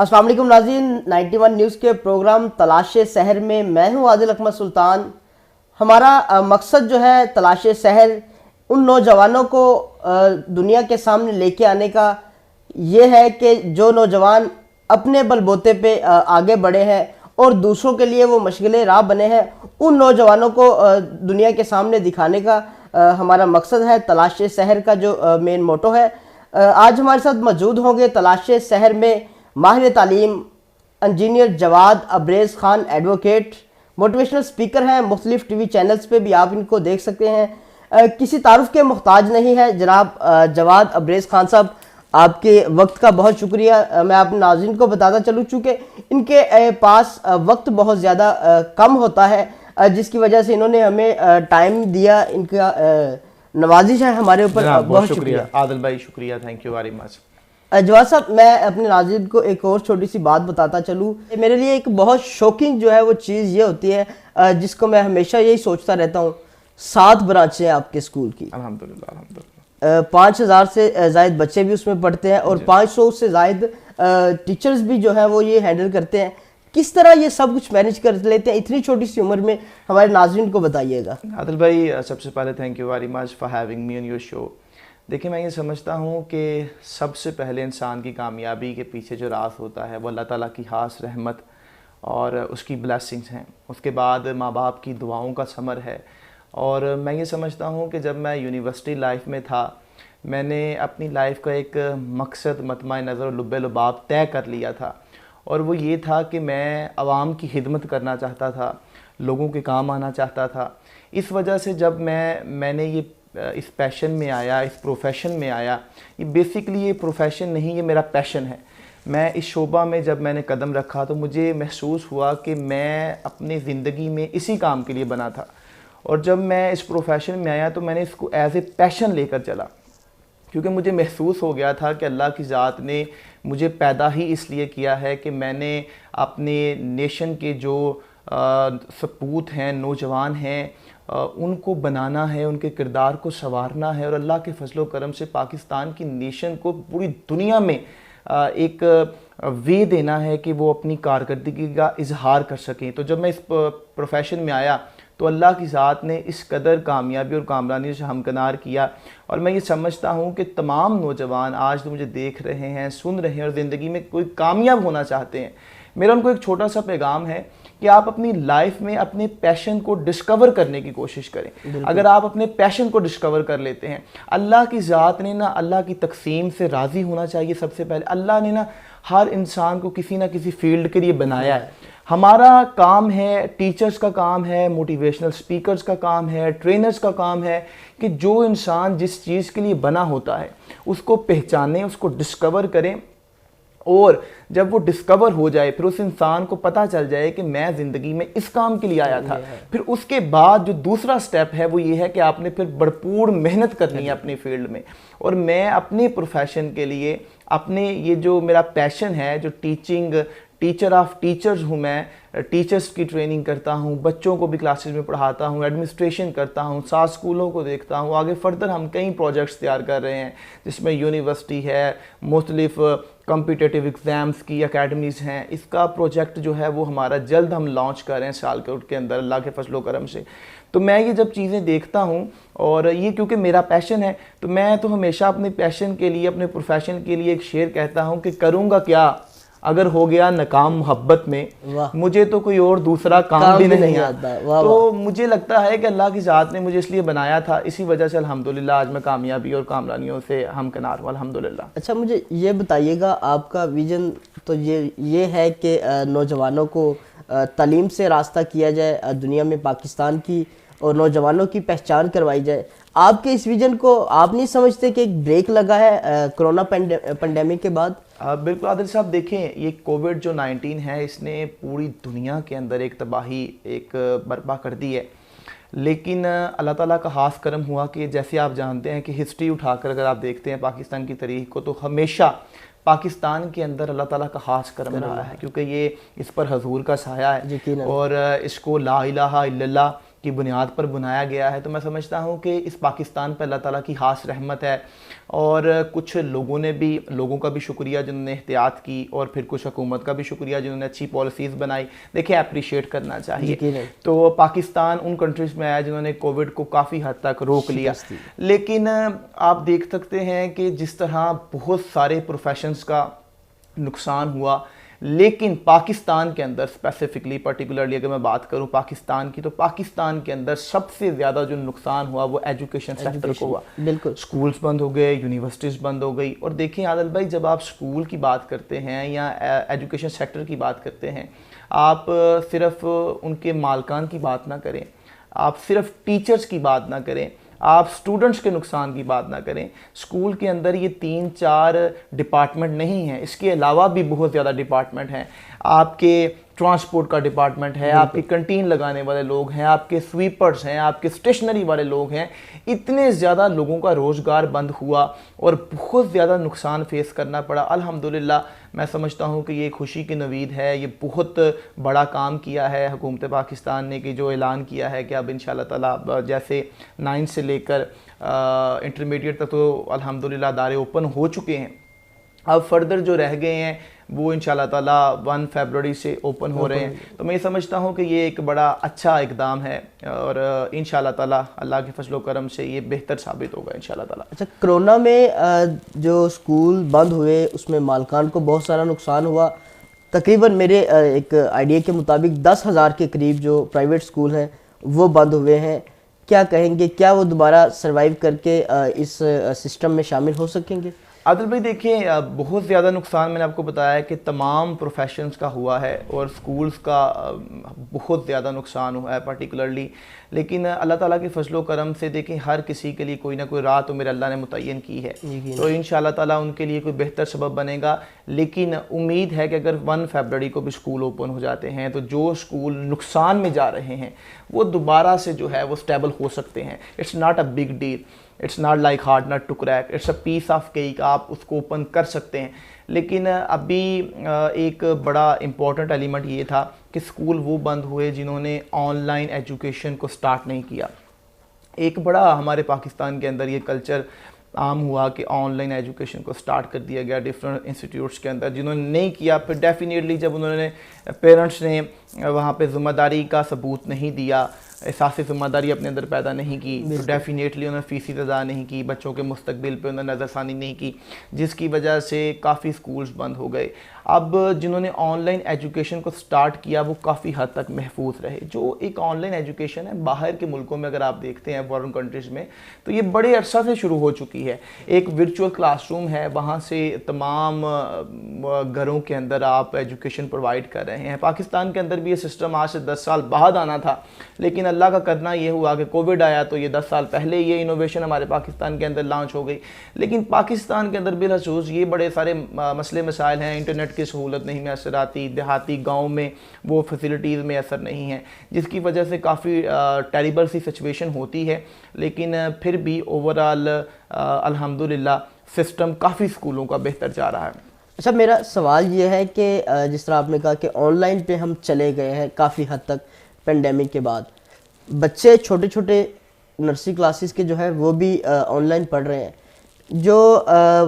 अस्सलाम वालेकुम नाज़रीन, 91 न्यूज़ के प्रोग्राम तलाशे शहर में मैं हूं आदिल अहमद सुल्तान। हमारा मकसद जो है तलाशे शहर उन नौजवानों को दुनिया के सामने लेके आने का ये है कि जो नौजवान अपने बलबूते पे आगे बढ़े हैं और दूसरों के लिए वो मशग़िले राह बने हैं, उन नौजवानों को दुनिया के सामने दिखाने का हमारा मकसद है। तलाशे शहर का जो मेन मोटो है। आज हमारे साथ मौजूद होंगे तलाशे शहर में माहिर तालीम engineer Jawad Abrez Khan, advocate, motivational speaker हैं। मुख्तलिफ टीवी चैनल्स पे भी आप इनको देख सकते हैं। किसी तारुफ के मोहताज नहीं है जनाब जवाद अब्रेज़ खान साहब, आपके वक्त का बहुत शुक्रिया। मैं अपने नाज़रीन को बताता चलूँ, चूँकि इनके पास वक्त बहुत ज़्यादा कम होता है, जिसकी वजह से इन्होंने हमें टाइम दिया। इनका नवाजिश है हमारे ऊपर। बहुत शुक्रिया आदिल भाई, शुक्रिया, thank you very much. Jawad साहब, मैं अपने नाज़रीन को एक और छोटी सी बात बताता चलूँ। मेरे लिए एक बहुत शॉकिंग जो है वो चीज़ ये होती है जिसको मैं हमेशा यही सोचता रहता हूँ। 7 ब्रांचें हैं आपके स्कूल की, अल्हम्दुलिल्लाह अल्हम्दुलिल्लाह। 5000 से ज़ायद बच्चे भी उसमें पढ़ते हैं और 500 से ज़ायद टीचर्स भी जो है वो ये हैंडल करते हैं। किस तरह ये सब कुछ मैनेज कर लेते हैं इतनी छोटी सी उम्र में, हमारे नाज़रीन को बताइएगा। आदिल भाई, सबसे पहले thank you very much for having me on your show. देखिए, मैं ये समझता हूँ कि सबसे पहले इंसान की कामयाबी के पीछे जो राज होता है वो अल्लाह ताला की खास रहमत और उसकी ब्लेसिंग्स हैं। उसके बाद माँ बाप की दुआओं का समर है। और मैं ये समझता हूँ कि जब मैं यूनिवर्सिटी लाइफ में था, मैंने अपनी लाइफ का एक मकसद, मतमा नज़र और लुब्बे लुबाब तय कर लिया था, और वो ये था कि मैं आवाम की खिदमत करना चाहता था, लोगों के काम आना चाहता था। इस वजह से जब मैंने ये इस पैशन में आया, इस प्रोफेशन में आया, ये बेसिकली ये प्रोफेशन नहीं, ये मेरा पैशन है। मैं इस शोबा में जब मैंने कदम रखा तो मुझे महसूस हुआ कि मैं अपनी ज़िंदगी में इसी काम के लिए बना था। और जब मैं इस प्रोफेशन में आया तो मैंने इसको एज ए पैशन लेकर चला, क्योंकि मुझे महसूस हो गया था कि अल्लाह की ज़ात ने मुझे पैदा ही इसलिए किया है कि मैंने अपने नेशन के जो सपूत हैं, नौजवान हैं, उनको बनाना है, उनके किरदार को संवारना है, और अल्लाह के फजलो करम से पाकिस्तान की नेशन को पूरी दुनिया में एक वे देना है कि वो अपनी कारकर्दगी का इजहार कर सकें। तो जब मैं इस प्रोफेशन में आया तो अल्लाह की ज़ात ने इस कदर कामयाबी और कामरानी से हमकिनार किया। और मैं ये समझता हूँ कि तमाम नौजवान आज तो मुझे देख रहे हैं, सुन रहे हैं और ज़िंदगी में कोई कामयाब होना चाहते हैं, मेरा उनको एक छोटा सा पैगाम है कि आप अपनी लाइफ में अपने पैशन को डिस्कवर करने की कोशिश करें। अगर आप अपने पैशन को डिस्कवर कर लेते हैं, अल्लाह की ज़ात ने ना अल्लाह की तकसीम से राज़ी होना चाहिए। सबसे पहले अल्लाह ने ना हर इंसान को किसी ना किसी फील्ड के लिए बनाया है। हमारा काम है, टीचर्स का काम है, मोटिवेशनल स्पीकर्स का काम है, ट्रेनर्स का काम है कि जो इंसान जिस चीज़ के लिए बना होता है उसको पहचानें, उसको डिस्कवर करें, और जब वो डिस्कवर हो जाए फिर उस इंसान को पता चल जाए कि मैं ज़िंदगी में इस काम के लिए आया था। फिर उसके बाद जो दूसरा स्टेप है वो ये है कि आपने फिर भरपूर मेहनत करनी है अपनी फील्ड में। और मैं अपने प्रोफेशन के लिए, अपने ये जो मेरा पैशन है, जो टीचर ऑफ टीचर्स हूँ, मैं टीचर्स की ट्रेनिंग करता हूँ, बच्चों को भी क्लासेस में पढ़ाता हूँ, एडमिनिस्ट्रेशन करता हूँ, 7 स्कूलों को देखता हूँ। आगे फर्दर हम कई प्रोजेक्ट्स तैयार कर रहे हैं जिसमें यूनिवर्सिटी है, मुख्तलिफ कॉम्पिटिटिव एग्ज़ाम्स की अकेडमीज़ हैं। इसका प्रोजेक्ट जो है वो हमारा जल्द हम लॉन्च कर रहे हैं साल के अंदर, अल्लाह के फजलो करम से। तो मैं ये जब चीज़ें देखता हूँ, और ये क्योंकि मेरा पैशन है, तो मैं तो हमेशा अपने पैशन के लिए, अपने प्रोफेशन के लिए एक शेर कहता हूँ कि करूँगा क्या अगर हो गया नाकाम मोहब्बत में, मुझे तो कोई और दूसरा काम भी नहीं आता। तो मुझे लगता है कि अल्लाह की ज़ात ने मुझे इसलिए बनाया था, इसी वजह से अल्हम्दुलिल्लाह आज मैं कामयाबी और कामरानियों से हमकिनार हूँ, अल्हम्दुलिल्लाह। अच्छा, मुझे ये बताइएगा, आपका विजन तो ये है कि नौजवानों को तालीम से रास्ता किया जाए, दुनिया में पाकिस्तान की और नौजवानों की पहचान करवाई जाए। आपके इस विजन को आप नहीं समझते कि एक ब्रेक लगा है कोरोना पेंडेमिक के बाद? बिल्कुल आदिल साहब, देखें, ये कोविड जो 19 है इसने पूरी दुनिया के अंदर एक तबाही एक बर्पा कर दी है। लेकिन अल्लाह ताला का खास करम हुआ कि जैसे आप जानते हैं कि हिस्ट्री उठाकर अगर आप देखते हैं पाकिस्तान की तारीख को, तो हमेशा पाकिस्तान के अंदर अल्लाह ताला का खास करम रहा है, क्योंकि ये इस पर हजूर का साया है। और इसको ला इलाहा इल्लल्लाह की बुनियाद पर बनाया गया है। तो मैं समझता हूँ कि इस पाकिस्तान पर अल्लाह ताला की ख़ास रहमत है, और कुछ लोगों का भी शुक्रिया जिन्होंने एहतियात की, और फिर कुछ हुकूमत का भी शुक्रिया जिन्होंने अच्छी पॉलिसीज़ बनाई। देखिए, अप्रिशिएट करना चाहिए। तो पाकिस्तान उन कंट्रीज़ में आया जिन्होंने कोविड को काफ़ी हद तक रोक लिया। लेकिन आप देख सकते हैं कि जिस तरह बहुत सारे प्रोफेशंस का नुकसान हुआ, लेकिन पाकिस्तान के अंदर स्पेसिफिकली पर्टिकुलरली अगर मैं बात करूं पाकिस्तान की, तो पाकिस्तान के अंदर सबसे ज़्यादा जो नुकसान हुआ वो एजुकेशन सेक्टर को हुआ। बिल्कुल, स्कूल्स बंद हो गए, यूनिवर्सिटीज़ बंद हो गई। और देखिए आदिल भाई, जब आप स्कूल की बात करते हैं या एजुकेशन सेक्टर की बात करते हैं, आप सिर्फ उनके मालकान की बात ना करें, आप सिर्फ टीचर्स की बात ना करें, आप स्टूडेंट्स के नुकसान की बात ना करें। स्कूल के अंदर ये 3-4 डिपार्टमेंट नहीं हैं, इसके अलावा भी बहुत ज़्यादा डिपार्टमेंट हैं। आपके ट्रांसपोर्ट का डिपार्टमेंट है, आपकी कंटीन लगाने वाले लोग हैं, आपके स्वीपर्स हैं, आपके स्टेशनरी वाले लोग हैं। इतने ज़्यादा लोगों का रोज़गार बंद हुआ और बहुत ज़्यादा नुकसान फेस करना पड़ा। अल्हम्दुलिल्लाह मैं समझता हूँ कि ये खुशी की नवीद है। ये बहुत बड़ा काम किया है हुकूमत पाकिस्तान ने कि जो ऐलान किया है कि अब इंशाअल्लाह ताला जैसे 9 से लेकर इंटरमीडिएट तक तो अल्हम्दुलिल्लाह अदारे ओपन हो चुके हैं। अब फर्दर जो रह गए हैं वो इंशाअल्लाह ताला 1 फरवरी से ओपन हो रहे हैं। तो मैं ये समझता हूँ कि ये एक बड़ा अच्छा इकदाम है, और इंशाअल्लाह ताला अल्लाह के फजलो करम से ये बेहतर साबित होगा इंशाअल्लाह ताला। अच्छा, कोरोना में जो स्कूल बंद हुए उसमें मालकान को बहुत सारा नुकसान हुआ। तकरीबन मेरे एक आइडिया के मुताबिक 10,000 के करीब जो प्राइवेट स्कूल हैं वो बंद हुए हैं। क्या कहेंगे, क्या वो दोबारा सरवाइव करके इस सिस्टम में शामिल हो सकेंगे? आदिल भाई देखिए, बहुत ज़्यादा नुकसान मैंने आपको बताया है कि तमाम प्रोफेशंस का हुआ है, और स्कूल्स का बहुत ज़्यादा नुकसान हुआ है पर्टिकुलरली। लेकिन अल्लाह ताला के फजलो करम से देखें, हर किसी के लिए कोई ना कोई राह तो मेरे अल्लाह ने मुतय्यन की है, तो इंशाअल्लाह ताला उनके लिए कोई बेहतर सबब बनेगा। लेकिन उम्मीद है कि अगर 1 फरवरी को भी स्कूल ओपन हो जाते हैं तो जो स्कूल नुकसान में जा रहे हैं वो दोबारा से जो है वो स्टेबल हो सकते हैं। It's not a big deal, it's not like hard nut to crack, it's a piece of cake. आप उसको ओपन कर सकते हैं। लेकिन अभी एक बड़ा इम्पॉर्टेंट एलिमेंट ये था कि स्कूल वो बंद हुए जिन्होंने ऑनलाइन एजुकेशन को स्टार्ट नहीं किया। एक बड़ा हमारे पाकिस्तान के अंदर ये कल्चर आम हुआ कि ऑनलाइन एजुकेशन को स्टार्ट कर दिया गया डिफरेंट इंस्टीट्यूट्स के अंदर। जिन्होंने नहीं किया, फिर डेफिनेटली जब उन्होंने पेरेंट्स ने वहाँ पे ज़िम्मेदारी का सबूत नहीं दिया, एहसास ज़िम्मेदारी अपने अंदर पैदा नहीं की, तो डेफिनेटली उन्होंने फ़ीस अदा नहीं की, बच्चों के मुस्तकबिल पे उन्होंने नज़रसानी नहीं की, जिसकी वजह से काफ़ी स्कूल्स बंद हो गए। अब जिन्होंने ऑनलाइन एजुकेशन को स्टार्ट किया वो काफ़ी हद तक महफूज रहे। जो एक ऑनलाइन एजुकेशन है बाहर के मुल्कों में अगर आप देखते हैं फॉरेन कंट्रीज़ में, तो ये बड़े अरसा से शुरू हो चुकी है। एक वर्चुअल क्लासरूम है, वहाँ से तमाम घरों के अंदर आप एजुकेशन प्रोवाइड कर रहे हैं। पाकिस्तान के अंदर भी ये सिस्टम आज से 10 साल बाद आना था, लेकिन अल्लाह का करना ये हुआ कि कोविड आया तो ये 10 साल पहले ये इनोवेशन हमारे पाकिस्तान के अंदर लॉन्च हो गई। लेकिन पाकिस्तान के अंदर बिलखसूस ये बड़े सारे मसले मसाइल हैं। इंटरनेट की सहूलत नहीं मैसर आती, देहाती गाँव में वो फैसिलिटीज़ में असर नहीं है, जिसकी वजह से काफ़ी टेरिबल सी सिचुएशन होती है। लेकिन फिर भी ओवरऑल अल्हम्दुलिल्लाह सिस्टम काफ़ी स्कूलों का बेहतर जा रहा है। अच्छा, मेरा सवाल ये है कि जिस तरह आपने कहा कि ऑनलाइन पे हम चले गए हैं काफ़ी हद तक पेंडेमिक के बाद, बच्चे छोटे छोटे नर्सरी क्लासेस के जो है वो भी ऑनलाइन पढ़ रहे हैं। जो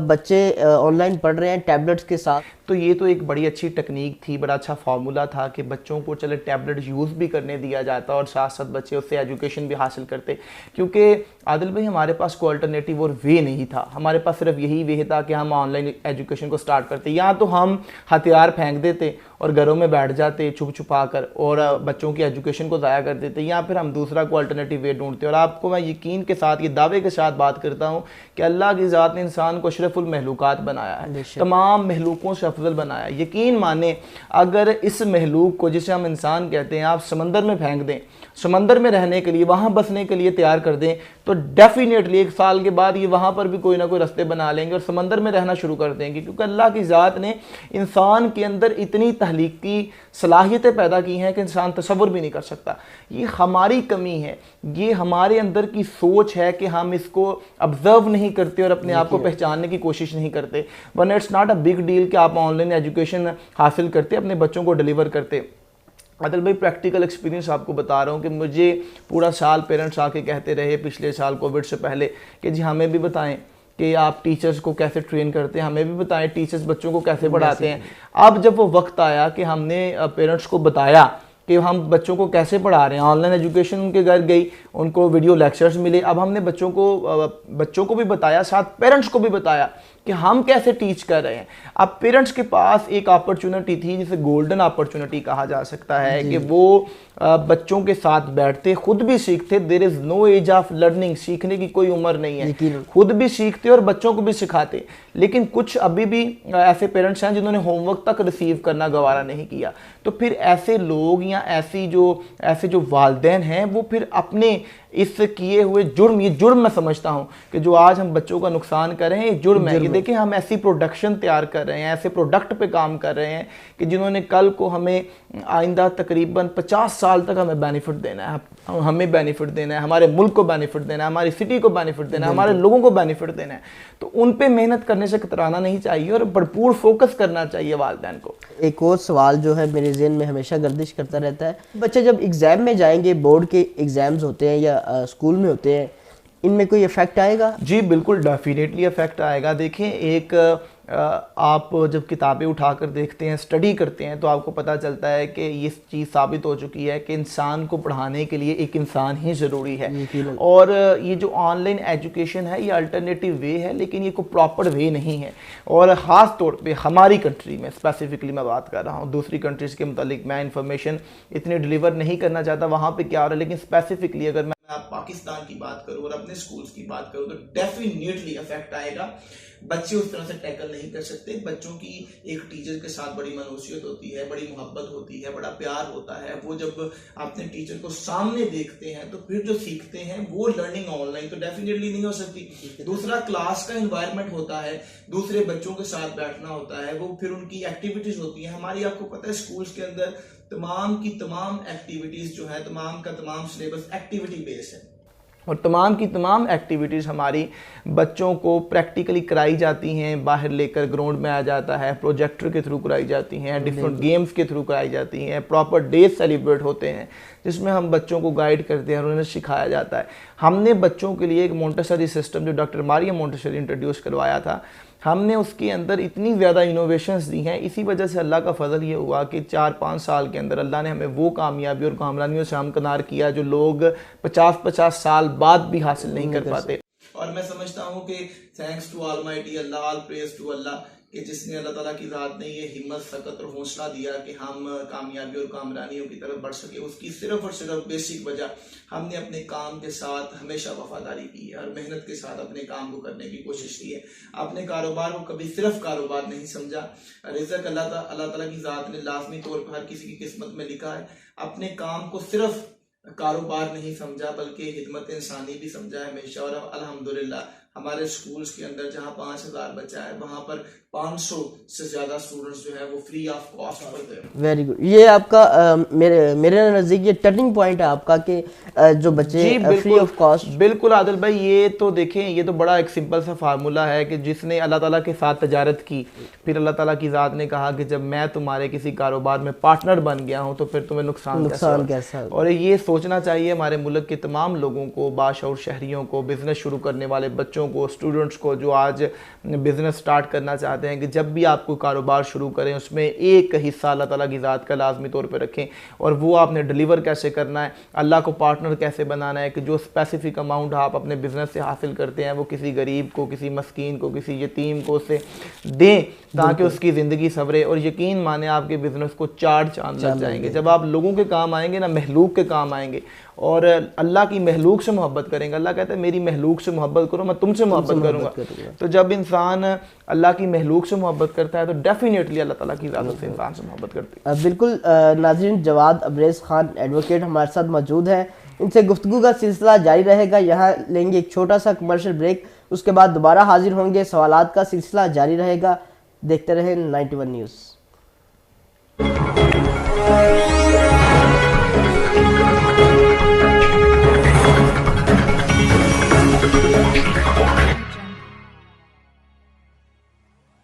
बच्चे ऑनलाइन पढ़ रहे हैं टैबलेट्स के साथ, तो ये तो एक बड़ी अच्छी टेक्निक थी, बड़ा अच्छा फार्मूला था कि बच्चों को चले टैबलेट यूज़ भी करने दिया जाता और साथ साथ बच्चे उससे एजुकेशन भी हासिल करते। क्योंकि आदिल भाई हमारे पास कोई अल्टरनेटिव और वे नहीं था, हमारे पास सिर्फ यही वे था कि हम ऑनलाइन एजुकेशन को स्टार्ट करते। या तो हम हथियार फेंक देते और घरों में बैठ जाते छुप छुपा कर और बच्चों की एजुकेशन को ज़ाया कर देते, या फिर हम दूसरा कोई अल्टरनेटिव वे ढूंढते। और आपको मैं यकीन के साथ, ये दावे के साथ बात करता हूँ कि अल्लाह की ज़ात ने इंसान को अशरफुल महलूकात बनाया है, तमाम महलूकों से अफजल बनाया। यकीन माने अगर इस महलूक को, जिसे हम इंसान कहते हैं, आप समंदर में फेंक दें, समंदर में रहने के लिए, वहाँ बसने के लिए तैयार कर दें, तो डेफिनेटली 1 साल के बाद ये वहाँ पर भी कोई ना कोई रास्ते बना लेंगे और समंदर में रहना शुरू कर देंगे। क्योंकि अल्लाह की ज़ात ने इंसान के अंदर इतनी तहलीकी सलाहियतें पैदा की हैं कि इंसान तसव्वुर भी नहीं कर सकता। ये हमारी कमी है, ये हमारे अंदर की सोच है कि हम इसको ऑब्जर्व नहीं करते और अपने आप को पहचानने की कोशिश नहीं करते। वरना it's not a big deal कि आप ऑनलाइन एजुकेशन हासिल करते, अपने बच्चों को डिलीवर करते। आदिल भाई प्रैक्टिकल एक्सपीरियंस आपको बता रहा हूँ कि मुझे पूरा साल पेरेंट्स आके कहते रहे पिछले साल कोविड से पहले कि जी हमें भी बताएं कि आप टीचर्स को कैसे ट्रेन करते हैं, हमें भी बताएं टीचर्स बच्चों को कैसे पढ़ाते हैं। अब जब वो वक्त आया कि हमने पेरेंट्स को बताया कि हम बच्चों को कैसे पढ़ा रहे हैं, ऑनलाइन एजुकेशन उनके घर गई, उनको वीडियो लेक्चर्स मिले, अब हमने बच्चों को भी बताया, साथ पेरेंट्स को भी बताया कि हम कैसे टीच कर रहे हैं। अब पेरेंट्स के पास एक अपॉर्चुनिटी थी जिसे गोल्डन अपॉर्चुनिटी कहा जा सकता है कि वो बच्चों के साथ बैठते, खुद भी सीखते। There is no age of learning, सीखने की कोई उम्र नहीं है, खुद भी सीखते और बच्चों को भी सिखाते। लेकिन कुछ अभी भी ऐसे पेरेंट्स हैं जिन्होंने होमवर्क तक रिसीव करना गवारा नहीं किया। तो फिर ऐसे लोग या ऐसे जो वालिदैन हैं वो फिर अपने इस किए हुए जुर्म, ये जुर्म मैं समझता हूँ कि जो आज हम बच्चों का नुकसान कर रहे हैं ये जुर्म है। ये देखिए हम ऐसी प्रोडक्शन तैयार कर रहे हैं, ऐसे प्रोडक्ट पे काम कर रहे हैं कि जिन्होंने कल को हमें आइंदा तकरीबन 50 साल तक हमें बेनिफिट देना है, हमें बेनिफिट देना है, हमारे मुल्क को बेनिफिट देना है, हमारी सिटी को बेनिफिट देना है, हमारे लोगों को बेनिफिट देना है। तो उन पे मेहनत करने से कतराना नहीं चाहिए और भरपूर फोकस करना चाहिए वालिदैन को। एक और सवाल जो है मेरे ज़हन में हमेशा गर्दिश करता रहता है, बच्चे जब एग्ज़ाम में जाएंगे, बोर्ड के एग्ज़ाम्स होते हैं या स्कूल में होते हैं, इनमें कोई इफेक्ट आएगा? जी बिल्कुल, डेफिनेटली इफेक्ट आएगा। देखिए एक आप जब किताबें उठाकर देखते हैं, स्टडी करते हैं, तो आपको पता चलता है कि ये चीज़ साबित हो चुकी है कि इंसान को पढ़ाने के लिए एक इंसान ही ज़रूरी है। और ये जो ऑनलाइन एजुकेशन है ये अल्टरनेटिव वे है, लेकिन ये कोई प्रॉपर वे नहीं है। और ख़ास तौर पे हमारी कंट्री में स्पेसिफिकली मैं बात कर रहा हूँ, दूसरी कंट्रीज़ के मुतालिक मैं इंफॉर्मेशन इतनी डिलीवर नहीं करना चाहता वहाँ पर क्या हो रहा है, लेकिन स्पेसिफिकली अगर मैं पाकिस्तान की बात करूं और अपने स्कूल्स की बात करूं तो डेफिनेटली इफेक्ट आएगा। बच्चे उस तरह से टैकल नहीं कर सकते। बच्चों की एक टीचर के साथ बड़ी मनोसियत होती है, बड़ी मोहब्बत होती है, बड़ा प्यार होता है। वो जब अपने टीचर को सामने देखते हैं तो फिर जो सीखते हैं वो लर्निंग ऑनलाइन तो डेफिनेटली नहीं हो सकती। दूसरा क्लास का एनवायरनमेंट होता है, दूसरे बच्चों के साथ बैठना होता है, वो फिर उनकी एक्टिविटीज होती है। हमारी आपको पता है स्कूल्स के अंदर तमाम की तमाम एक्टिविटीज जो है, तमाम का तमाम सिलेबस एक्टिविटी बेस्ड है और तमाम की तमाम एक्टिविटीज़ हमारी बच्चों को प्रैक्टिकली कराई जाती हैं, बाहर लेकर ग्राउंड में आ जाता है, प्रोजेक्टर के थ्रू कराई जाती हैं, डिफरेंट गेम्स के थ्रू कराई जाती हैं, प्रॉपर डेज सेलिब्रेट होते हैं जिसमें हम बच्चों को गाइड करते हैं और उन्हें सिखाया जाता है। हमने बच्चों के लिए एक मोंटेसरी सिस्टम जो डॉक्टर मारिया मोंटेसरी इंट्रोड्यूस करवाया था, हमने उसके अंदर इतनी ज़्यादा इनोवेशंस दी हैं। इसी वजह से अल्लाह का फजल ये हुआ कि 4-5 साल के अंदर अल्लाह ने हमें वो कामयाबी और कामरानियों से हमकनार किया जो लोग 50-50 साल बाद भी हासिल नहीं कर पाते। और मैं समझता हूँ कि thanks to almighty Allah, all praise to Allah कि जिसने अल्लाह ताला की ज़ात ने ये हिम्मत, सकत और हौसला दिया कि हम कामयाबी और कामरानियों की तरफ बढ़ सके। उसकी सिर्फ और सिर्फ बेसिक वजह हमने अपने काम के साथ हमेशा वफादारी की है और मेहनत के साथ अपने काम को करने की कोशिश की है। अपने कारोबार को कभी सिर्फ कारोबार नहीं समझा। रिज़्क़ अल्लाह ताला की ज़ात ने लाजमी तौर पर हर किसी की किस्मत में लिखा है। अपने काम को सिर्फ कारोबार नहीं समझा बल्कि खिदमत इंसानी भी समझा है हमेशा। और अल्हम्दुलिल्लाह हमारे स्कूल्स के अंदर जहाँ 5000 बच्चा है वहाँ पर 500 से ज़्यादा स्टूडेंट्स जो है वो फ्री ऑफ कॉस्ट पढ़ते हैं। Very good. ये आपका मेरे नज़दीक ये टर्निंग पॉइंट है आपका कि जो बच्चे फ्री ऑफ कॉस्ट। बिल्कुल आदिल भाई, ये तो देखें, ये तो बड़ा एक सिंपल सा फार्मूला है कि जिसने अल्लाह ताला के साथ तजारत की, फिर अल्लाह ताला की ज़ात ने कहा कि जब मैं तुम्हारे किसी कारोबार में पार्टनर बन गया हूँ तो फिर तुम्हें नुकसान कैसा। और ये सोचना चाहिए हमारे मुल्क के तमाम लोगों को, बाशऊर शहरियों को, बिजनेस शुरू करने वाले बच्चों को, स्टूडेंट्स को जो आज बिजनेस स्टार्ट करना चाहते हैं कि जब भी आप कोई कारोबार शुरू करें उसमें एक हिस्सा अल्लाह ताला की ज़ात का लाजमी तौर पे रखें। और वो आपने डिलीवर कैसे करना है, अल्लाह को पार्टनर कैसे बनाना है कि जो स्पेसिफिक अमाउंट आप अपने बिजनेस से हासिल करते हैं वो किसी गरीब को, किसी मस्कीन को, किसी यतीम को उसे दें ताकि उसकी ज़िंदगी सवरे। और यकीन माने आपके बिजनेस को 4 चांद लग जाएंगे जब आप लोगों के काम आएंगे ना, महलूक के काम आएंगे और अल्लाह की महलूक से मोहब्बत करेंगे। अल्लाह कहता है मेरी महलूक से मोहब्बत करो, मैं तुमसे मोहब्बत करूंगा। तो जब इंसान अल्लाह की महलूक से मोहब्बत करता है तो डेफिनेटली अल्लाह ताला की ज़ात से इंसान से मोहब्बत करती है। बिल्कुल नाज़रीन, जवाद अब्रेज़ खान एडवोकेट हमारे साथ मौजूद है। इनसे गुफ्तगू का सिलसिला जारी रहेगा। यहाँ लेंगे एक छोटा सा कमर्शियल ब्रेक, उसके बाद दोबारा हाजिर होंगे, सवालात का सिलसिला जारी रहेगा। देखते रहें 91 न्यूज़।